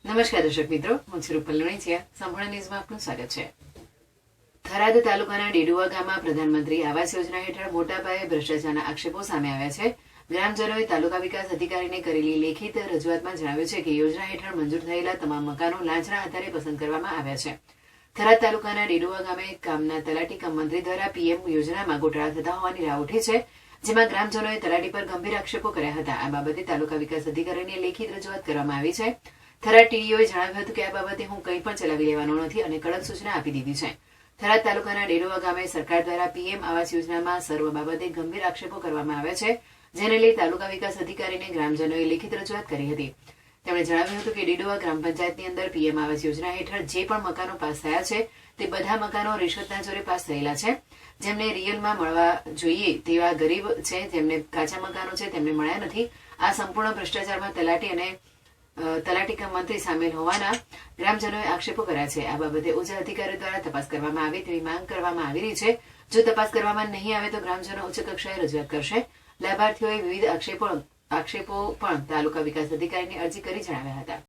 નમસ્કાર દર્શક મિત્રો, હું છું રૂપલ લુણીચિયા. સંપૂર્ણ ન્યૂઝમાં આપનું સ્વાગત છે. થરાદ તાલુકાના ડેડુઆ ગામમાં પ્રધાનમંત્રી આવાસ યોજના હેઠળ મોટા પાયે ભ્રષ્ટાચારના આક્ષેપો સામે આવ્યા છે. ગ્રામજનોએ તાલુકા વિકાસ અધિકારીને કરેલી લેખિત રજૂઆતમાં જણાવ્યું છે કે યોજના હેઠળ મંજૂર થયેલા તમામ મકાનો લાંચના આધારે પસંદ કરવામાં આવ્યા છે. થરાદ તાલુકાના ડેડુઆ ગામે ગામના તલાટી કમ મંત્રી દ્વારા પીએમ યોજનામાં ગોટાળા થતા હોવાની રાવ ઉઠી છે, જેમાં ગ્રામજનોએ તલાટી પર ગંભીર આક્ષેપો કર્યા હતા. આ બાબતે તાલુકા વિકાસ અધિકારીને લેખિત રજૂઆત કરવામાં આવી છે. થરાદ ટીડીઓએ જણાવ્યું હતું કે આ બાબતે હું કંઈ પણ ચલાવી લેવાનો નથી અને કડક સૂચના આપી દીધી છે. થરાદ તાલુકાના ડેડુઆ ગામે સરકાર દ્વારા પીએમ આવાસ યોજનામાં સર્વ બાબતે ગંભીર આક્ષેપો કરવામાં આવ્યા છે, જેને લઈ તાલુકા વિકાસ અધિકારીને ગ્રામજનોએ લેખિત રજૂઆત કરી હતી. તેમણે જણાવ્યું હતું કે ડેડુઆ ગ્રામ પંચાયતની અંદર પીએમ આવાસ યોજના હેઠળ જે પણ મકાનો પાસ થયા છે તે બધા મકાનો રિશ્વતના જોરે પાસ થયેલા છે. જેમને રિયલમાં મળવા જોઈએ તેવા ગરીબ છે, જેમને કાચા મકાનો છે તેમને મળ્યા નથી. આ સંપૂર્ણ ભ્રષ્ટાચારમાં તલાટી કમ મંત્રી સામેલ હોવાના ગ્રામજનોએ આક્ષેપો કર્યા છે. આ બાબતે ઉચ્ચ અધિકારીઓ દ્વારા તપાસ કરવામાં આવે તેવી માંગ કરવામાં આવી રહી છે. જો તપાસ કરવામાં નહીં આવે તો ગ્રામજનો ઉચ્ચ કક્ષાએ રજૂઆત કરશે. લાભાર્થીઓએ વિવિધ આક્ષેપો પણ તાલુકા વિકાસ અધિકારીને અરજી કરી જણાવ્યા હતા.